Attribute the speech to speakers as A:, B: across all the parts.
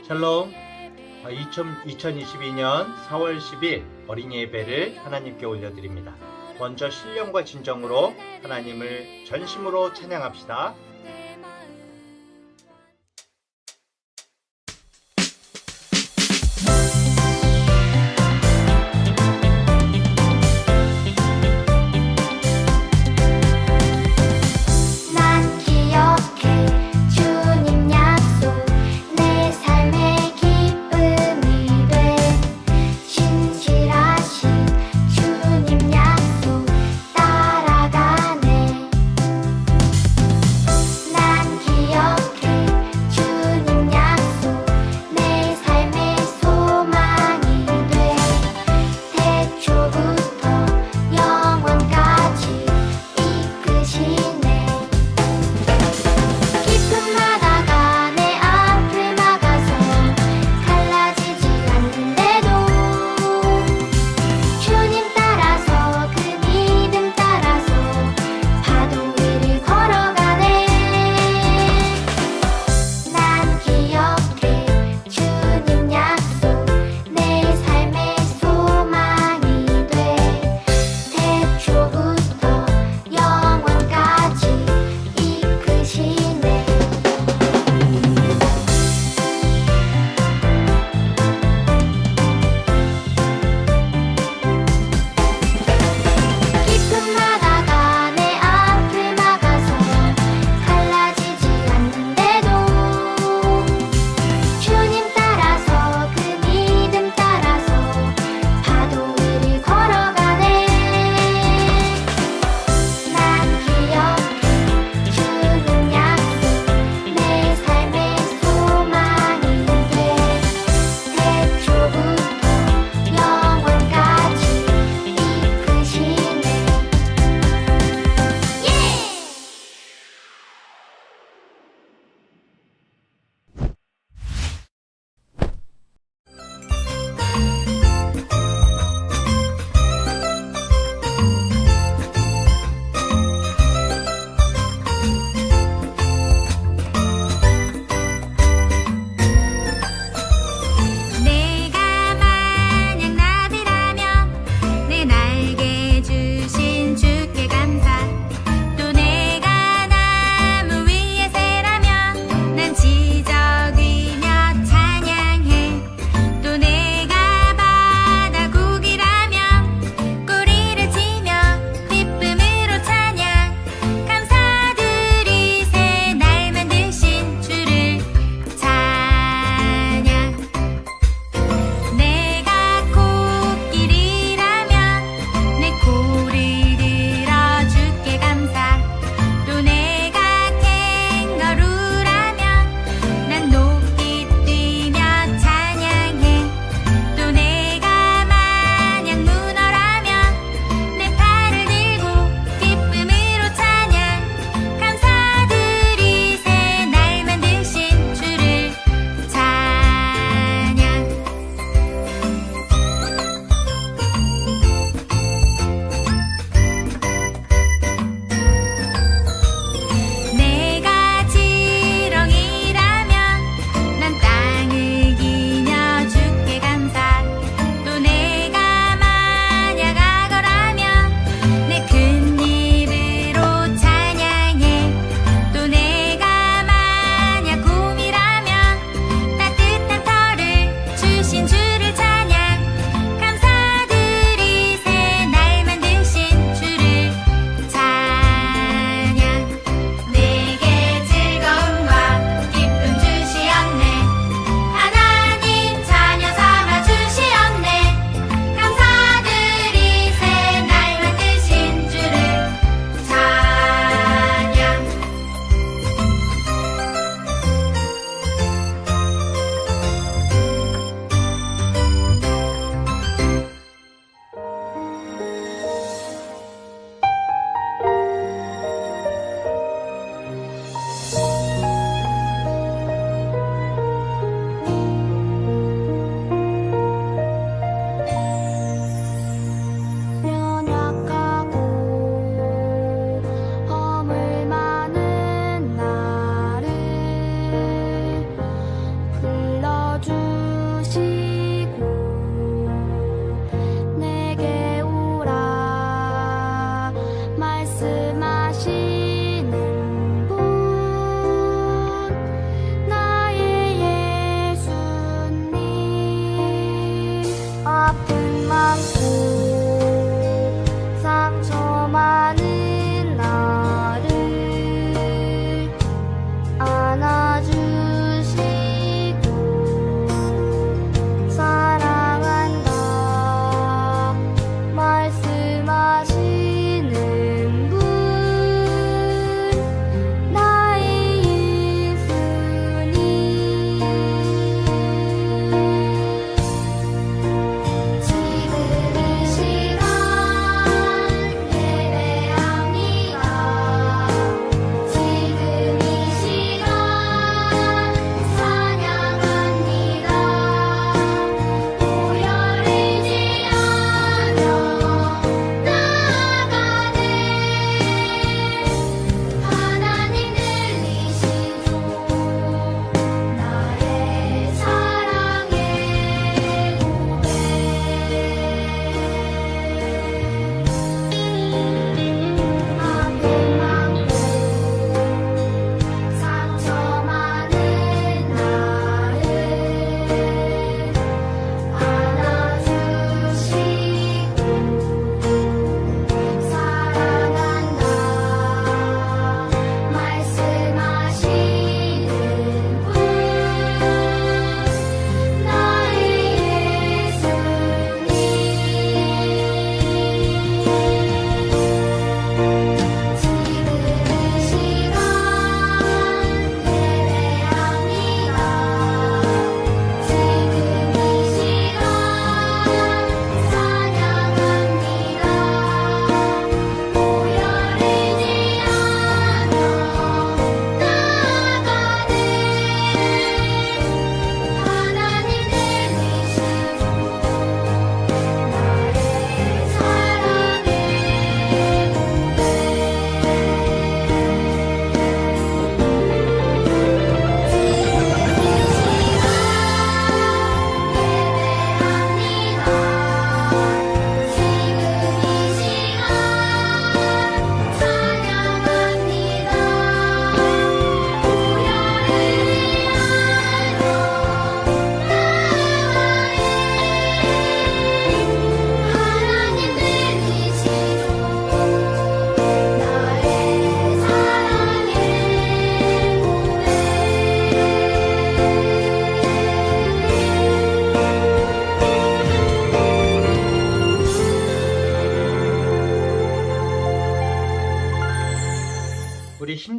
A: 샬롬. 2022년 4월 10일 어린이 예배를 하나님께 올려드립니다. 먼저 신령과 진정으로 하나님을 전심으로 찬양합시다.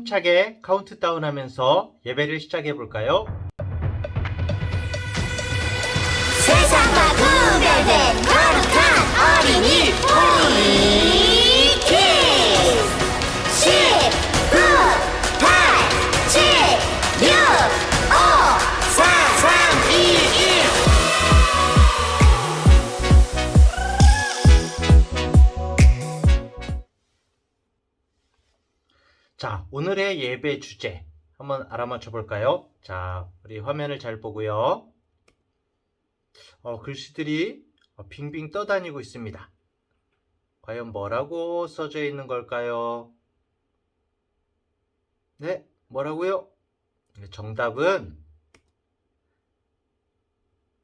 A: 힘차게 카운트다운 하면서 예배를 시작해 볼까요?
B: 세상과 구별된 거룩한 어린이 우리 키즈 10, 9, 8, 7, 6, 5, 4, 3, 2, 1
A: 자, 오늘의 예배 주제 한번 알아맞혀 볼까요? 자, 우리 화면을 잘 보고요. 글씨들이 빙빙 떠다니고 있습니다. 과연 뭐라고 써져 있는 걸까요? 네, 뭐라고요? 정답은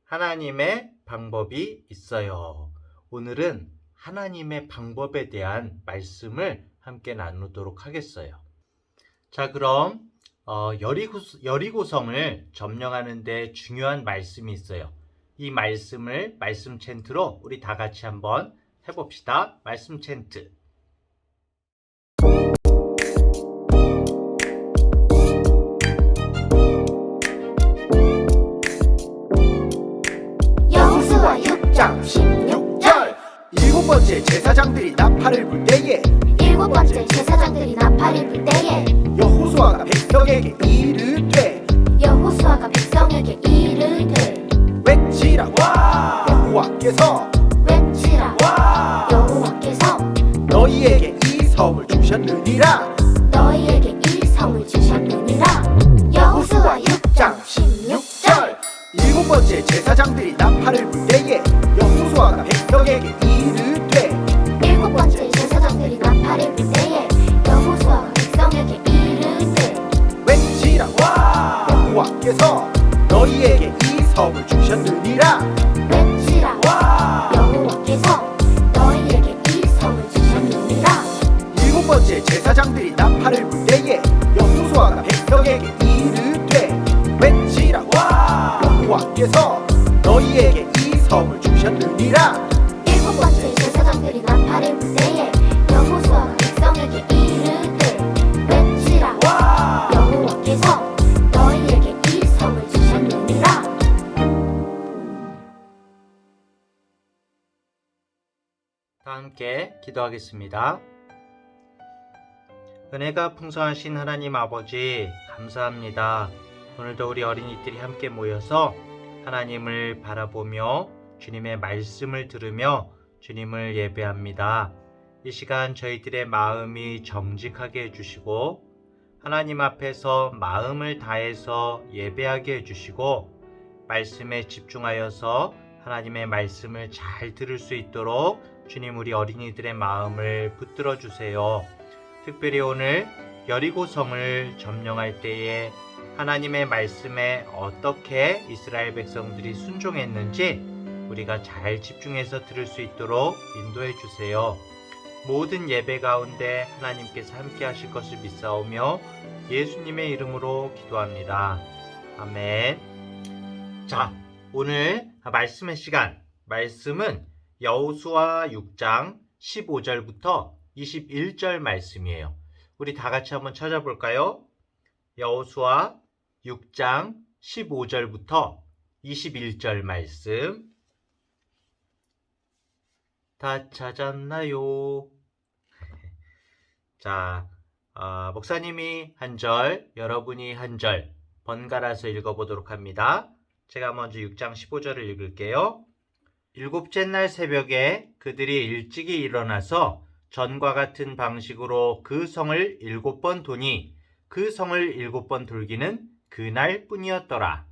A: 하나님의 방법이 있어요. 오늘은 하나님의 방법에 대한 말씀을 함께 나누도록 하겠어요. 자, 그럼 여리고성을 점령하는 데 중요한 말씀이 있어요. 이 말씀을 말씀 챈트로 우리 다 같이 한번 해봅시다. 말씀 챈트.
B: 여호수아 6장 16절
C: 일곱 번째 제사장들이 나팔을 불 때에
B: 일곱 번째 제사장들이 나팔을 불 때에
C: 여호수아가 백성에게 이르되
B: 여호수아가 백성에게 이르되
C: 외치라 여호와께서
B: 외치라 여호와께서
C: 너희에게 이 성을 주셨느니라.
B: 너희에게 이 성을 주셨느니라. 여호수아 6장 16절
C: 일곱 번째 제사장들이 나팔을 불 때에 여호수아가 백성에게 이르되
B: 일곱 번째 제사장들이 나팔을 불 때에 여호수아가 백성에게 이르되
C: 외치라 여호와께서 너희에게 이 성을 주셨느니라.
B: 외치라 여호와께서 너희에게 이 성을 주셨느니라.
C: 일곱 번째 제사장들이 나팔을 불 때에 여호수아가 백성에게 이르되 외치라 여호와께서 너희에게 이 성을 주셨느니라.
B: 일곱 번째 제사장들이 나팔을 불 때에 여호수아가 백성에게 이르되 외치라 여호와께서 너희에게 이 성을 주셨느니라.
A: 다 함께 기도하겠습니다. 은혜가 풍성하신 하나님 아버지, 감사합니다. 오늘도 우리 어린이들이 함께 모여서 하나님을 바라보며 주님의 말씀을 들으며 주님을 예배합니다. 이 시간 저희들의 마음이 정직하게 해주시고 하나님 앞에서 마음을 다해서 예배하게 해주시고 말씀에 집중하여서 하나님의 말씀을 잘 들을 수 있도록 주님 우리 어린이들의 마음을 붙들어 주세요. 특별히 오늘 여리고성을 점령할 때에 하나님의 말씀에 어떻게 이스라엘 백성들이 순종했는지 우리가 잘 집중해서 들을 수 있도록 인도해 주세요. 모든 예배 가운데 하나님께서 함께 하실 것을 믿사오며 예수님의 이름으로 기도합니다. 아멘. 자, 오늘 말씀의 시간, 말씀은 여호수아 6장 15절부터 21절 말씀이에요. 우리 다 같이 한번 찾아볼까요? 여호수아 6장 15절부터 21절 말씀. 다 찾았나요? 자, 목사님이 한 절, 여러분이 한 절 번갈아서 읽어보도록 합니다. 제가 먼저 6장 15절을 읽을게요. 일곱째 날 새벽에 그들이 일찍이 일어나서 전과 같은 방식으로 그 성을 7번 도니 그 성을 7번 돌기는 그날 뿐이었더라.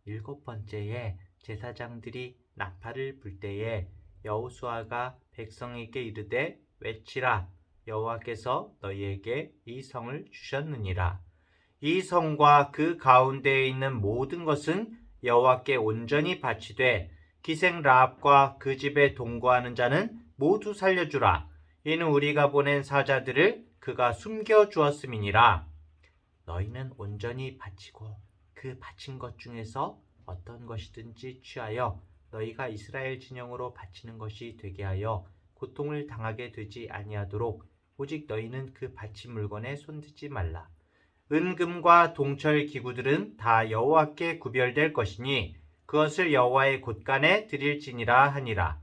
A: 7번째에 제사장들이 나팔을 불 때에 여호수아가 백성에게 이르되 외치라 여호와께서 너희에게 이 성을 주셨느니라. 이 성과 그 가운데에 있는 모든 것은 여호와께 온전히 바치되 기생 라합과 그 집에 동거하는 자는 모두 살려주라. 이는 우리가 보낸 사자들을 그가 숨겨 주었음이니라. 너희는 온전히 바치고 그 바친 것 중에서 어떤 것이든지 취하여 너희가 이스라엘 진영으로 바치는 것이 되게 하여 고통을 당하게 되지 아니하도록 오직 너희는 그 바친 물건에 손대지 말라. 은금과 동철 기구들은 다 여호와께 구별될 것이니 그것을 여호와의 곳간에 드릴지니라 하니라.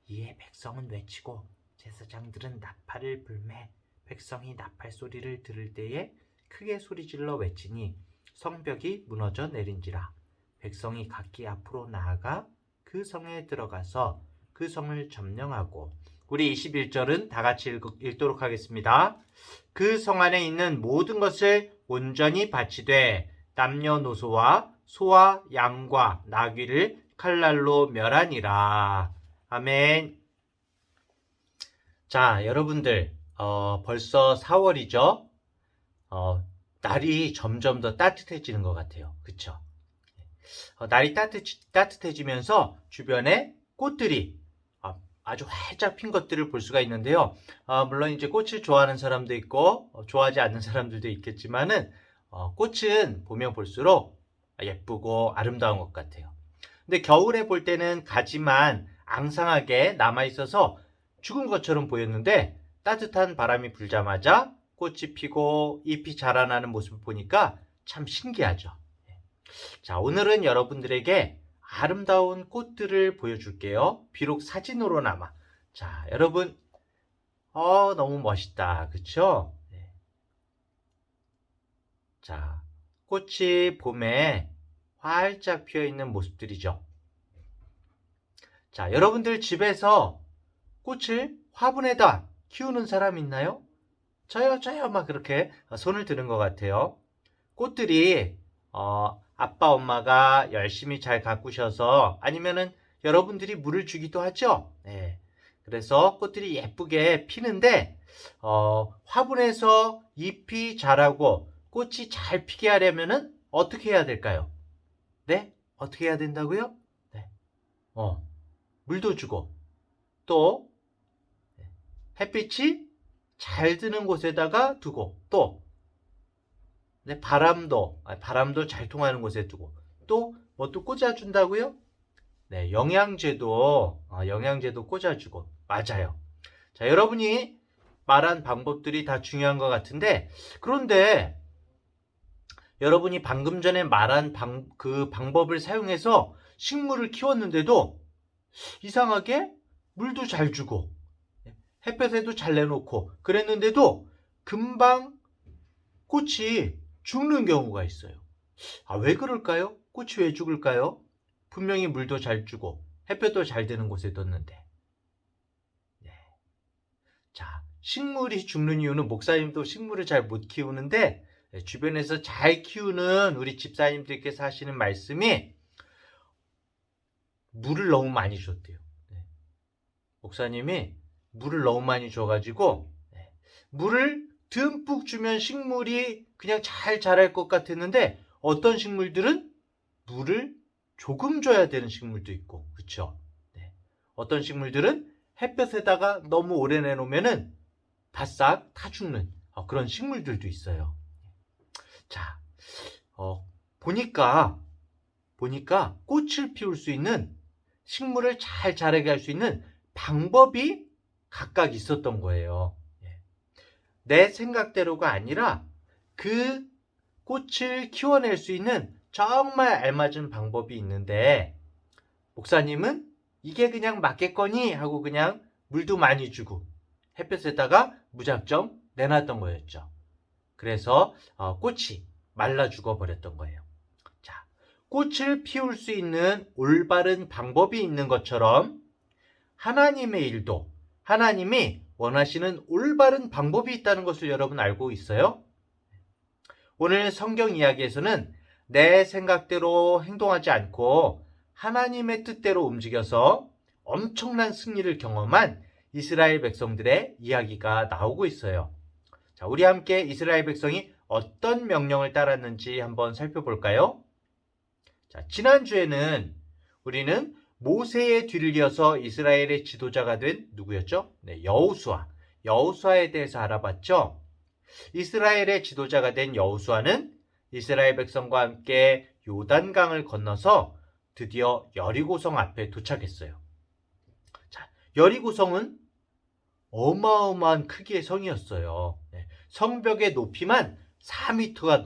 A: 이에 백성은 외치고 제사장들은 나팔을 불매 백성이 나팔 소리를 들을 때에 크게 소리질러 외치니 성벽이 무너져 내린지라. 백성이 각기 앞으로 나아가 그 성에 들어가서 그 성을 점령하고, 우리 21절은 다 같이 읽도록 하겠습니다. 그 성 안에 있는 모든 것을 온전히 바치되 남녀노소와 소와 양과 나귀를 칼날로 멸하니라. 아멘. 자, 여러분들 벌써 4월이죠. 날이 점점 더 따뜻해지는 것 같아요. 그쵸? 날이 따뜻해지면서 주변에 꽃들이 아주 활짝 핀 것들을 볼 수가 있는데요. 물론 이제 꽃을 좋아하는 사람도 있고 좋아하지 않는 사람들도 있겠지만은 꽃은 보면 볼수록 예쁘고 아름다운 것 같아요. 근데 겨울에 볼 때는 가지만 앙상하게 남아있어서 죽은 것처럼 보였는데 따뜻한 바람이 불자마자 꽃이 피고 잎이 자라나는 모습을 보니까 참 신기하죠. 자, 오늘은 여러분들에게 아름다운 꽃들을 보여줄게요. 비록 사진으로나마. 자, 여러분, 너무 멋있다. 그쵸? 네. 자, 꽃이 봄에 활짝 피어있는 모습들이죠. 자, 여러분들 집에서 꽃을 화분에다 키우는 사람 있나요? 저요 막 그렇게 손을 드는 것 같아요. 꽃들이 아빠 엄마가 열심히 잘 가꾸셔서 아니면은 여러분들이 물을 주기도 하죠. 네. 그래서 꽃들이 예쁘게 피는데 화분에서 잎이 자라고 꽃이 잘 피게 하려면은 어떻게 해야 될까요? 네? 어떻게 해야 된다고요? 네. 물도 주고 또 햇빛이 잘 드는 곳에다가 두고 또 바람도 잘 통하는 곳에 두고 또 뭐 또 꽂아준다고요? 네, 영양제도 꽂아주고. 맞아요. 자, 여러분이 말한 방법들이 다 중요한 것 같은데, 그런데 여러분이 방금 전에 말한 그 방법을 사용해서 식물을 키웠는데도 이상하게 물도 잘 주고 햇볕에도 잘 내놓고 그랬는데도 금방 꽃이 죽는 경우가 있어요. 왜 그럴까요? 꽃이 왜 죽을까요? 분명히 물도 잘 주고 햇볕도 잘 드는 곳에 뒀는데. 네. 자, 식물이 죽는 이유는, 목사님도 식물을 잘 못 키우는데 주변에서 잘 키우는 우리 집사님들께서 하시는 말씀이 물을 너무 많이 줬대요. 네. 목사님이 물을 너무 많이 줘가지고 물을 듬뿍 주면 식물이 그냥 잘 자랄 것 같았는데 어떤 식물들은 물을 조금 줘야 되는 식물도 있고, 그쵸? 네. 어떤 식물들은 햇볕에다가 너무 오래 내놓으면은 바싹 타 죽는 그런 식물들도 있어요. 자, 보니까 꽃을 피울 수 있는, 식물을 잘 자라게 할 수 있는 방법이 각각 있었던 거예요. 내 생각대로가 아니라 그 꽃을 키워낼 수 있는 정말 알맞은 방법이 있는데, 목사님은 이게 그냥 맞겠거니 하고 그냥 물도 많이 주고 햇볕에다가 무작정 내놨던 거였죠. 그래서 꽃이 말라 죽어버렸던 거예요. 자, 꽃을 피울 수 있는 올바른 방법이 있는 것처럼 하나님의 일도 하나님이 원하시는 올바른 방법이 있다는 것을 여러분 알고 있어요? 오늘 성경 이야기에서는 내 생각대로 행동하지 않고 하나님의 뜻대로 움직여서 엄청난 승리를 경험한 이스라엘 백성들의 이야기가 나오고 있어요. 자, 우리 함께 이스라엘 백성이 어떤 명령을 따랐는지 한번 살펴볼까요? 자, 지난주에는 우리는 모세의 뒤를 이어서 이스라엘의 지도자가 된 누구였죠? 네, 여호수아에 대해서 알아봤죠. 이스라엘의 지도자가 된 여호수아는 이스라엘 백성과 함께 요단강을 건너서 드디어 여리고성 앞에 도착했어요. 자, 여리고성은 어마어마한 크기의 성이었어요. 네, 성벽의 높이만 4m가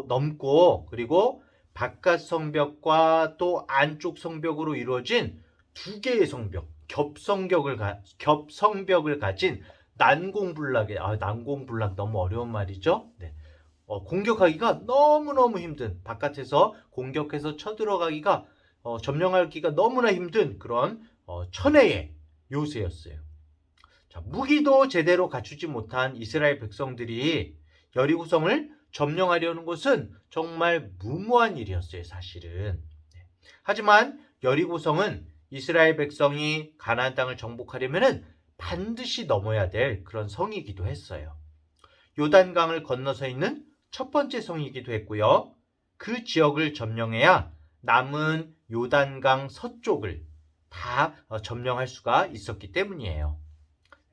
A: 넘고 그리고 바깥 성벽과 또 안쪽 성벽으로 이루어진 두 개의 성벽, 겹성벽을 가진 난공불락 너무 어려운 말이죠. 네. 공격하기가 너무너무 힘든, 바깥에서 공격해서 쳐들어가기가 점령하기가 너무나 힘든 그런 천혜의 요새였어요. 자, 무기도 제대로 갖추지 못한 이스라엘 백성들이 여리고성을 점령하려는 것은 정말 무모한 일이었어요, 사실은. 네. 하지만 여리고성은 이스라엘 백성이 가나안 땅을 정복하려면 반드시 넘어야 될 그런 성이기도 했어요. 요단강을 건너서 있는 첫 번째 성이기도 했고요. 그 지역을 점령해야 남은 요단강 서쪽을 다 점령할 수가 있었기 때문이에요.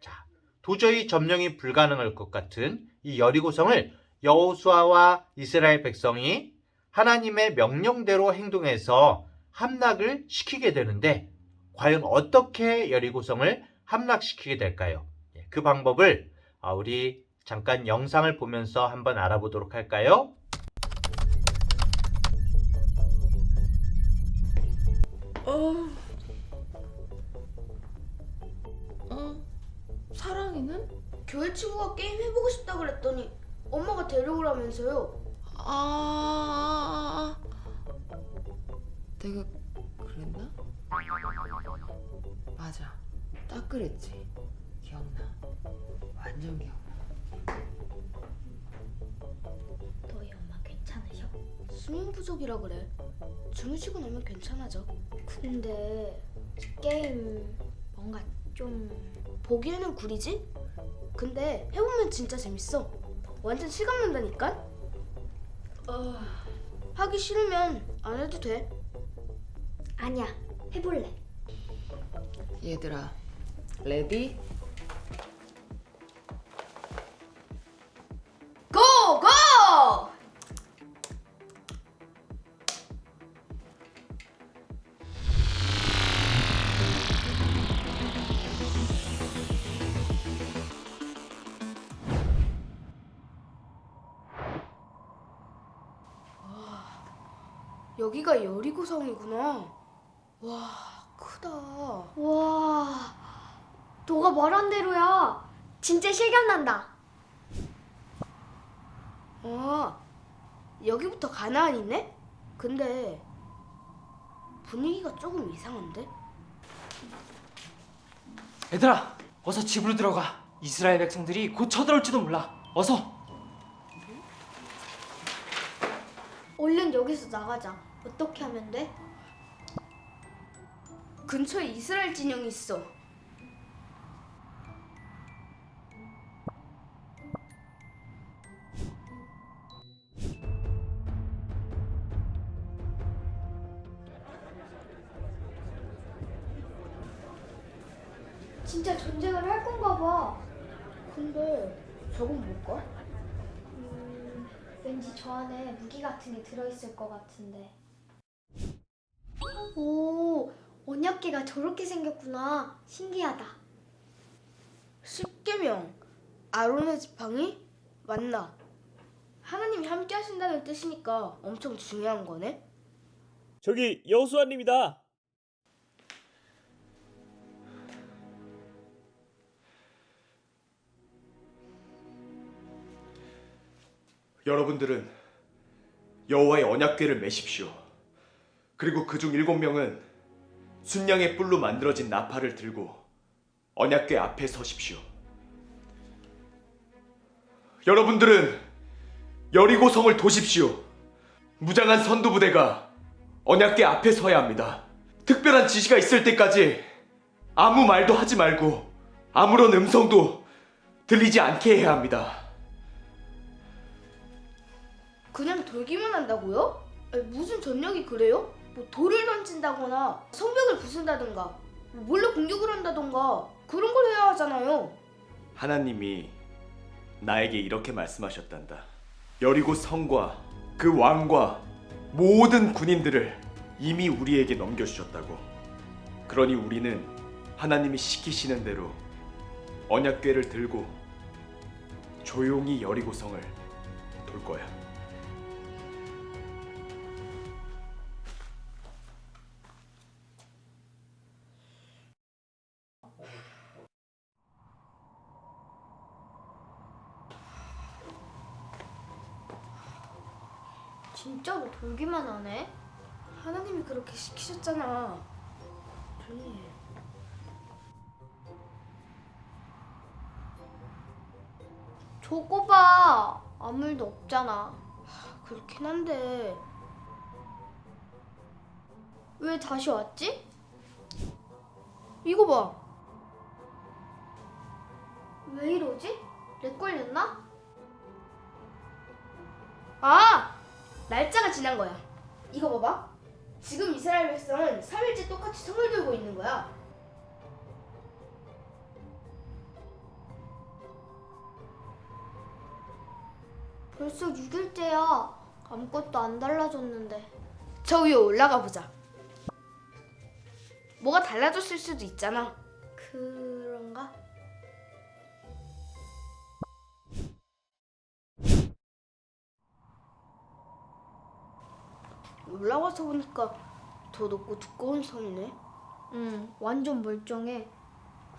A: 자, 도저히 점령이 불가능할 것 같은 이 여리고성을 여호수아와 이스라엘 백성이 하나님의 명령대로 행동해서 함락을 시키게 되는데, 과연 어떻게 여리고성을 함락시키게 될까요? 그 방법을 우리 잠깐 영상을 보면서 한번 알아보도록 할까요?
D: 사랑이는?
E: 교회 친구가 게임 해보고 싶다 그랬더니 엄마가 데려오라면서요.
D: 내가 그랬나? 맞아, 딱 그랬지. 기억나. 완전 기억나.
B: 너희 엄마 괜찮으셔?
E: 수면 부족이라 그래. 주무시고 나면 괜찮아져.
B: 근데 게임 뭔가 좀
E: 보기에는 구리지? 근데 해보면 진짜 재밌어. 완전 실감 난다니까? 하기 싫으면 안 해도 돼.
B: 아니야, 해볼래.
D: 얘들아, 레디?
E: 고! 고! 여기가 여리고성이구나. 와, 크다.
B: 와, 너가 말한 대로야. 진짜 실감난다.
E: 여기부터 가나안이네? 근데 분위기가 조금 이상한데?
F: 얘들아, 어서 집으로 들어가. 이스라엘 백성들이 곧 쳐들어올지도 몰라. 어서.
B: 얼른 여기서 나가자. 어떻게 하면 돼?
E: 근처에 이스라엘 진영이 있어.
B: 진짜 전쟁을 할 건가 봐.
E: 근데 저건 뭘까?
B: 왠지 저 안에 무기 같은 게 들어있을 것 같은데. 오, 언약궤가 저렇게 생겼구나. 신기하다.
E: 십계명, 아론의 지팡이? 맞나? 하나님이 함께 하신다는 뜻이니까 엄청 중요한 거네?
G: 저기 여호수아님이다.
C: 여러분들은 여호와의 언약궤를 메십시오. 그리고 그중 7명은 순양의 뿔로 만들어진 나팔을 들고 언약궤 앞에 서십시오. 여러분들은 여리고성을 도십시오. 무장한 선두부대가 언약궤 앞에 서야 합니다. 특별한 지시가 있을 때까지 아무 말도 하지 말고 아무런 음성도 들리지 않게 해야 합니다.
E: 그냥 돌기만 한다고요? 아니, 무슨 전력이 그래요? 뭐 돌을 던진다거나 성벽을 부순다든가 몰래 공격을 한다던가 그런 걸 해야 하잖아요.
C: 하나님이 나에게 이렇게 말씀하셨단다. 여리고 성과 그 왕과 모든 군인들을 이미 우리에게 넘겨주셨다고. 그러니 우리는 하나님이 시키시는 대로 언약궤를 들고 조용히 여리고성을 돌 거야.
B: 진짜로 돌기만 하네?
E: 하나님이 그렇게 시키셨잖아. 조용히 해.
B: 저거 봐. 아무 일도 없잖아.
E: 그렇긴 한데
B: 왜 다시 왔지?
E: 이거 봐.
B: 왜 이러지? 렉 걸렸나?
E: 아! 날짜가 지난 거야. 이거 봐봐. 지금 이스라엘 백성은 3일째 똑같이 성을 들고 있는 거야.
B: 벌써 6일째야. 아무것도 안 달라졌는데.
E: 저 위에 올라가 보자. 뭐가 달라졌을 수도 있잖아.
B: 그런가?
E: 올라와서 보니까 더 높고 두꺼운 성이네.
B: 응, 완전 멀쩡해.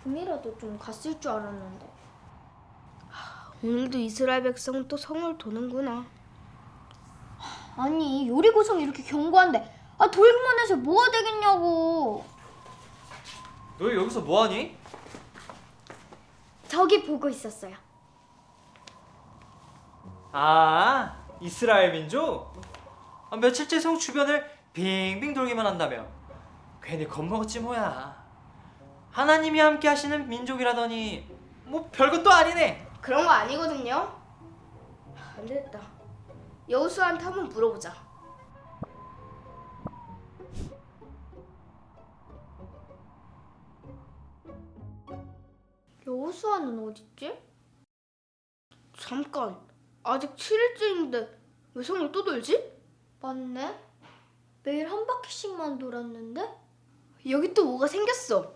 B: 금이라도 좀 갔을 줄 알았는데.
E: 오늘도 이스라엘 백성은 또 성을 도는구나.
B: 아니, 요리고성이 이렇게 견고한데 돌기만 해서 뭐가 되겠냐고.
F: 너 여기서 뭐하니?
B: 저기 보고 있었어요.
F: 아, 이스라엘 민족? 며칠째 성 주변을 빙빙 돌기만 한다며. 괜히 겁먹었지 뭐야. 하나님이 함께 하시는 민족이라더니 뭐 별것도 아니네.
E: 그런 거 아니거든요. 안 되겠다. 여호수아한테 한번 물어보자.
B: 여호수아는 어딨지?
E: 잠깐. 아직 7일째인데 왜 성을 또 돌지?
B: 맞네. 매일 한 바퀴씩만 돌았는데?
E: 여기 또 뭐가 생겼어.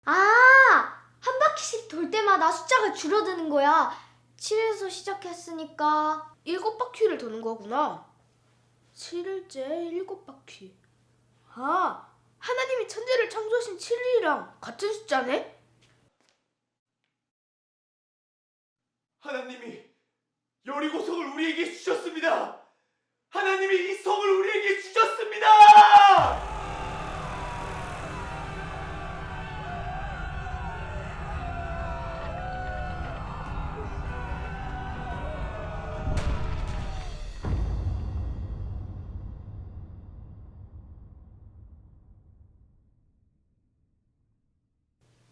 B: 아! 한 바퀴씩 돌 때마다 숫자가 줄어드는 거야. 7에서 시작했으니까
E: 7바퀴를 도는 거구나. 7일째 7바퀴. 아, 하나님이 천지를 창조하신 7일이랑 같은 숫자네?
C: 하나님이 여리고성을 우리에게 주셨습니다. 하나님이 이 성을 우리에게 주셨습니다.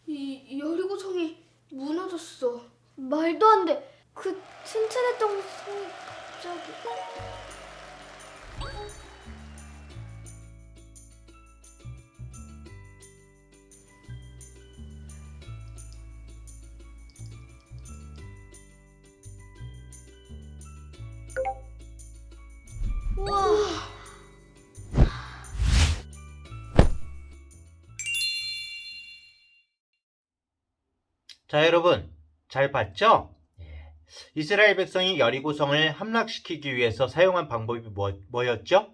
E: 이 여리고성이 무너졌어.
B: 말도 안 돼. 그 튼튼했던 성이 갑자기 우와.
A: 자, 여러분, 잘 봤죠? 예. 이스라엘 백성이 여리고성을 함락시키기 위해서 사용한 방법이 뭐였죠?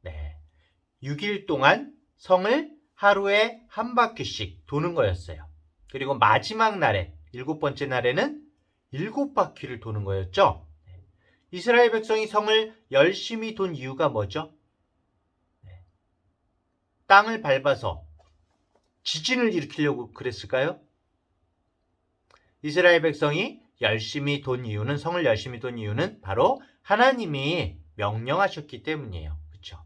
A: 네. 6일 동안 성을 하루에 한 바퀴씩 도는 거였어요. 그리고 마지막 날에, 7번째 날에는 7바퀴를 도는 거였죠? 네. 이스라엘 백성이 성을 열심히 돈 이유가 뭐죠? 네. 땅을 밟아서 지진을 일으키려고 그랬을까요? 이스라엘 백성이 성을 열심히 돈 이유는 바로 하나님이 명령하셨기 때문이에요. 그렇죠?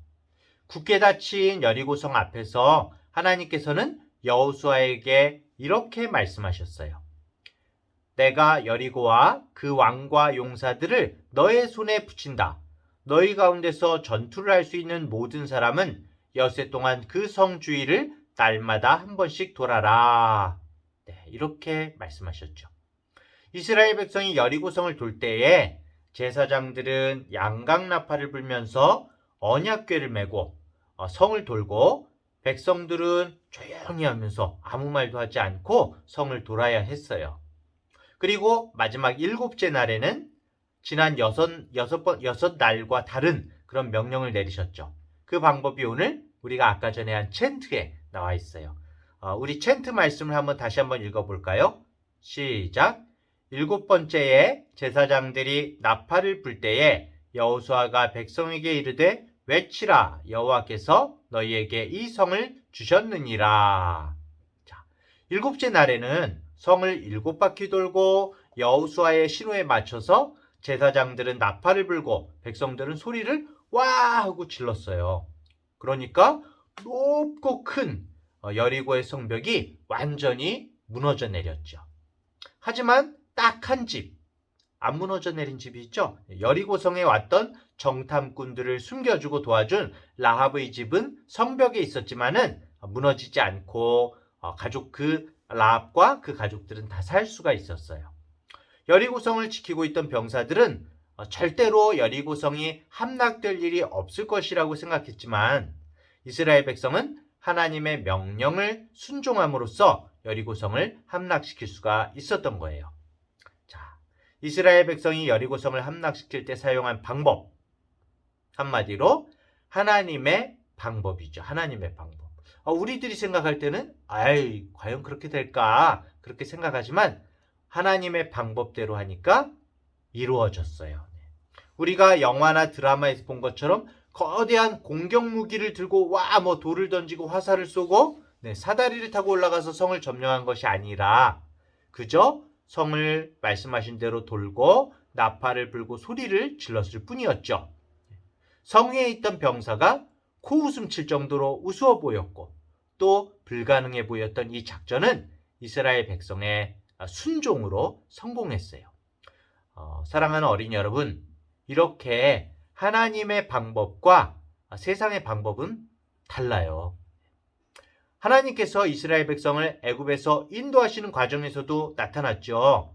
A: 굳게 닫힌 여리고성 앞에서 하나님께서는 여호수아에게 이렇게 말씀하셨어요. 내가 여리고와 그 왕과 용사들을 너의 손에 붙인다. 너희 가운데서 전투를 할 수 있는 모든 사람은 여세 동안 그 성 주위를 날마다 한 번씩 돌아라. 네, 이렇게 말씀하셨죠. 이스라엘 백성이 여리고성을 돌 때에 제사장들은 양강나팔을 불면서 언약궤를 메고 성을 돌고 백성들은 조용히 하면서 아무 말도 하지 않고 성을 돌아야 했어요. 그리고 마지막 7째 날에는 지난 6날과 다른 그런 명령을 내리셨죠. 그 방법이 오늘 우리가 아까 전에 한 챈트에 나와 있어요. 우리 챈트 말씀을 다시 한번 읽어볼까요? 시작! 7번째에 제사장들이 나팔을 불 때에 여호수아가 백성에게 이르되 외치라, 여호와께서 너희에게 이 성을 주셨느니라. 자, 7째 날에는 성을 7바퀴 돌고 여호수아의 신호에 맞춰서 제사장들은 나팔을 불고 백성들은 소리를 와 하고 질렀어요. 그러니까 높고 큰 여리고의 성벽이 완전히 무너져 내렸죠. 하지만 딱 한 집, 안 무너져 내린 집이 있죠. 여리고성에 왔던 정탐꾼들을 숨겨주고 도와준 라합의 집은 성벽에 있었지만은 무너지지 않고 라합과 그 가족들은 다 살 수가 있었어요. 여리고성을 지키고 있던 병사들은 절대로 여리고성이 함락될 일이 없을 것이라고 생각했지만 이스라엘 백성은 하나님의 명령을 순종함으로써 여리고성을 함락시킬 수가 있었던 거예요. 자, 이스라엘 백성이 여리고성을 함락시킬 때 사용한 방법, 한마디로 하나님의 방법이죠. 하나님의 방법. 우리들이 생각할 때는 과연 그렇게 될까? 그렇게 생각하지만 하나님의 방법대로 하니까 이루어졌어요. 우리가 영화나 드라마에서 본 것처럼 거대한 공격 무기를 들고 돌을 던지고 화살을 쏘고 사다리를 타고 올라가서 성을 점령한 것이 아니라 그저 성을 말씀하신 대로 돌고 나팔을 불고 소리를 질렀을 뿐이었죠. 성 위에 있던 병사가 코웃음 칠 정도로 우스워 보였고 또 불가능해 보였던 이 작전은 이스라엘 백성의 순종으로 성공했어요. 사랑하는 어린이 여러분, 이렇게 하나님의 방법과 세상의 방법은 달라요. 하나님께서 이스라엘 백성을 애굽에서 인도하시는 과정에서도 나타났죠.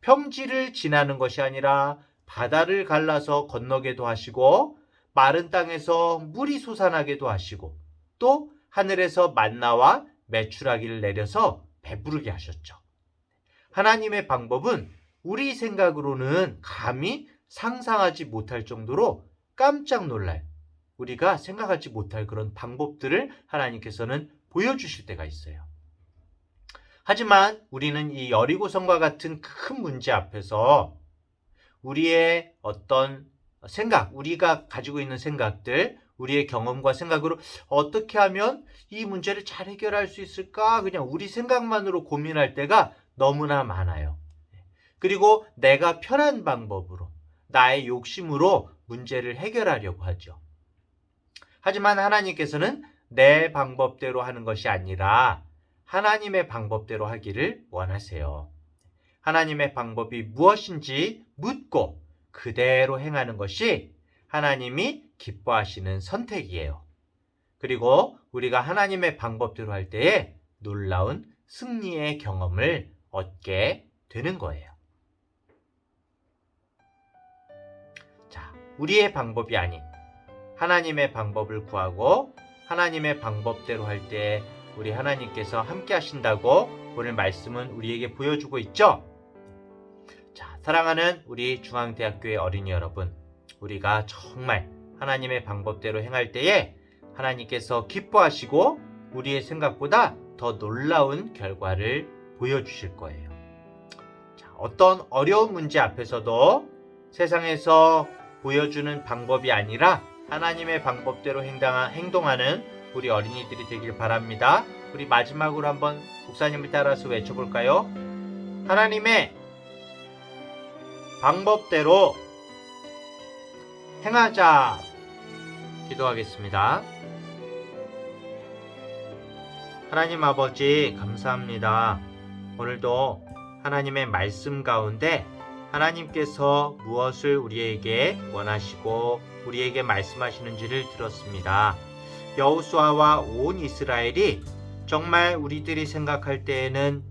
A: 평지를 지나는 것이 아니라 바다를 갈라서 건너게도 하시고 마른 땅에서 물이 솟아나게도 하시고 또 하늘에서 만나와 메추라기를 내려서 배부르게 하셨죠. 하나님의 방법은 우리 생각으로는 감히 상상하지 못할 정도로 깜짝 놀랄, 우리가 생각하지 못할 그런 방법들을 하나님께서는 보여주실 때가 있어요. 하지만 우리는 이 여리고성과 같은 큰 문제 앞에서 우리의 어떤 생각, 우리가 가지고 있는 생각들, 우리의 경험과 생각으로 어떻게 하면 이 문제를 잘 해결할 수 있을까? 그냥 우리 생각만으로 고민할 때가 너무나 많아요. 그리고 내가 편한 방법으로, 나의 욕심으로 문제를 해결하려고 하죠. 하지만 하나님께서는 내 방법대로 하는 것이 아니라 하나님의 방법대로 하기를 원하세요. 하나님의 방법이 무엇인지 묻고 그대로 행하는 것이 하나님이 기뻐하시는 선택이에요. 그리고 우리가 하나님의 방법대로 할 때에 놀라운 승리의 경험을 얻게 되는 거예요. 자, 우리의 방법이 아닌 하나님의 방법을 구하고 하나님의 방법대로 할 때 우리 하나님께서 함께 하신다고 오늘 말씀은 우리에게 보여주고 있죠? 자, 사랑하는 우리 중앙대학교의 어린이 여러분, 우리가 정말 하나님의 방법대로 행할 때에 하나님께서 기뻐하시고 우리의 생각보다 더 놀라운 결과를 보여주실 거예요. 자, 어떤 어려운 문제 앞에서도 세상에서 보여주는 방법이 아니라 하나님의 방법대로 행동하는 우리 어린이들이 되길 바랍니다. 우리 마지막으로 한번 목사님을 따라서 외쳐볼까요? 하나님의 방법대로 행하자. 기도하겠습니다. 하나님 아버지, 감사합니다. 오늘도 하나님의 말씀 가운데 하나님께서 무엇을 우리에게 원하시고 우리에게 말씀하시는지를 들었습니다. 여호수아와 온 이스라엘이 정말 우리들이 생각할 때에는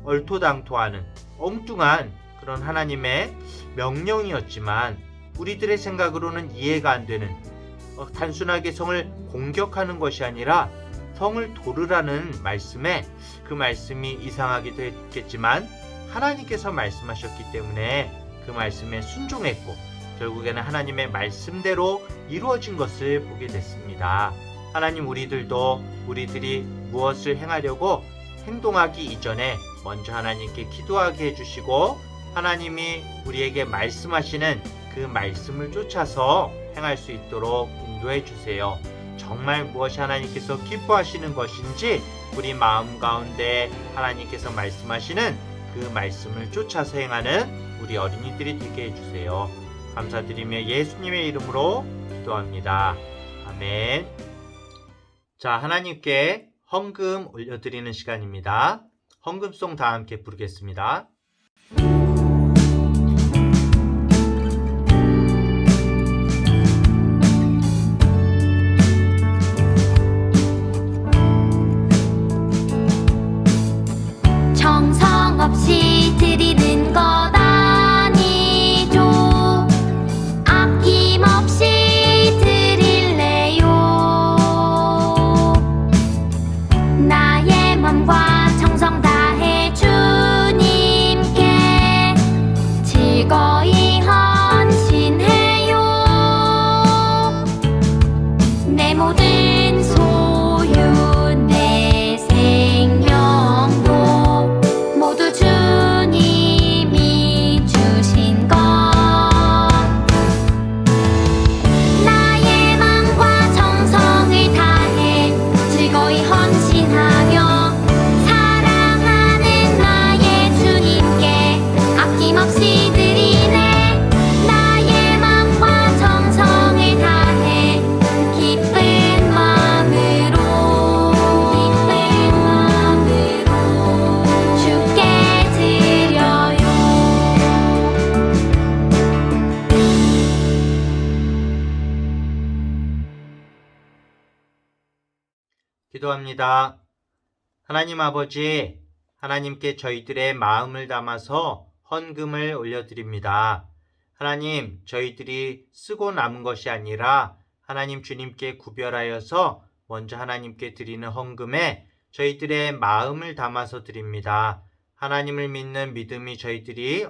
A: 얼토당토하는 엉뚱한 그런 하나님의 명령이었지만 우리들의 생각으로는 이해가 안 되는 단순하게 성을 공격하는 것이 아니라 성을 도르라는 말씀에 그 말씀이 이상하기도 했겠지만 하나님께서 말씀하셨기 때문에 그 말씀에 순종했고 결국에는 하나님의 말씀대로 이루어진 것을 보게 됐습니다. 하나님 우리들이 무엇을 행하려고 행동하기 이전에 먼저 하나님께 기도하게 해주시고 하나님이 우리에게 말씀하시는 그 말씀을 쫓아서 행할 수 있도록 인도해 주세요. 정말 무엇이 하나님께서 기뻐하시는 것인지 우리 마음 가운데 하나님께서 말씀하시는 그 말씀을 쫓아서 행하는 우리 어린이들이 되게 해주세요. 감사드리며 예수님의 이름으로 기도합니다. 아멘. 자, 하나님께 헌금 올려드리는 시간입니다. 헌금송 다 함께 부르겠습니다.
B: 정성 없이 드리는 것 아니죠. 아낌없이 드릴래요. 나의 맘과 정성 다해 주님께 즐거이 헌신해요. 내 모든 소유 내 생명도 모두 주님이 주신 것. 나의 맘과 정성을 다해 즐거이 헌신하며 사랑하는 나의 주님께 아낌없이 드리네. 나의 맘과 정성을 다해 기쁜 마음으로 주께 드려요.
A: 기도합니다. 하나님 아버지, 하나님께 저희들의 마음을 담아서 헌금을 올려드립니다. 하나님, 저희들이 쓰고 남은 것이 아니라 하나님 주님께 구별하여서 먼저 하나님께 드리는 헌금에 저희들의 마음을 담아서 드립니다. 하나님을 믿는 믿음이 저희들이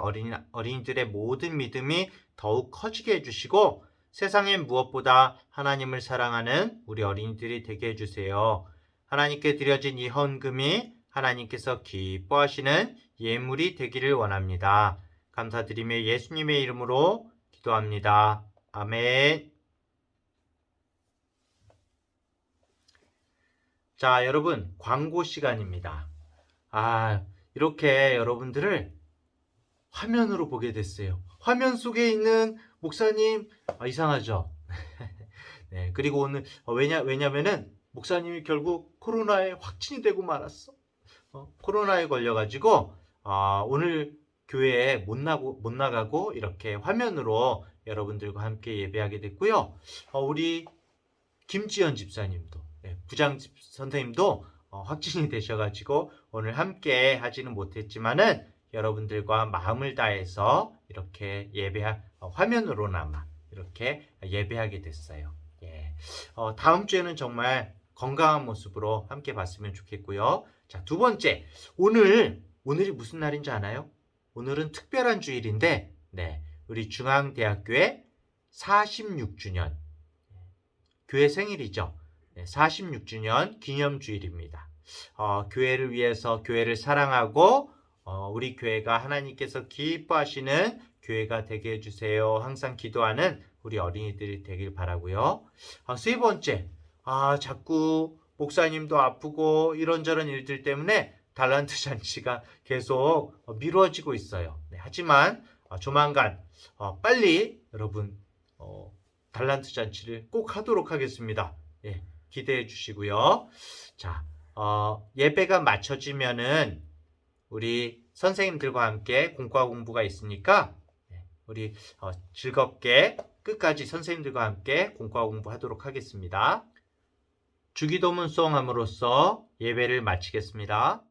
A: 어린이들의 모든 믿음이 더욱 커지게 해주시고 세상의 무엇보다 하나님을 사랑하는 우리 어린이들이 되게 해주세요. 하나님께 드려진 이 헌금이 하나님께서 기뻐하시는 예물이 되기를 원합니다. 감사드리며 예수님의 이름으로 기도합니다. 아멘. 자, 여러분, 광고 시간입니다. 이렇게 여러분들을 화면으로 보게 됐어요. 화면 속에 있는 목사님, 이상하죠? 네, 그리고 오늘, 왜냐면은 목사님이 결국 코로나에 확진이 되고 말았어. 코로나에 걸려가지고, 오늘 교회에 못 나가고 이렇게 화면으로 여러분들과 함께 예배하게 됐고요. 우리 김지연 집사님도, 부장 선생님도 확진이 되셔가지고 오늘 함께 하지는 못했지만은 여러분들과 마음을 다해서 이렇게 화면으로나마 이렇게 예배하게 됐어요. 다음 주에는 정말 건강한 모습으로 함께 봤으면 좋겠고요. 자, 두 번째, 오늘이 무슨 날인지 아나요? 오늘은 특별한 주일인데, 우리 중앙대학교의 46주년 교회 생일이죠. 46주년 기념주일입니다. 교회를 위해서 교회를 사랑하고 우리 교회가 하나님께서 기뻐하시는 교회가 되게 해주세요. 항상 기도하는 우리 어린이들이 되길 바라고요. 세 번째, 자꾸 목사님도 아프고 이런저런 일들 때문에 달란트 잔치가 계속 미뤄지고 있어요. 하지만 조만간 빨리 여러분 달란트 잔치를 꼭 하도록 하겠습니다. 기대해 주시고요. 자, 예배가 마쳐지면은 우리 선생님들과 함께 공과 공부가 있으니까 우리 즐겁게 끝까지 선생님들과 함께 공과 공부하도록 하겠습니다. 주기도문송 함으로써 예배를 마치겠습니다.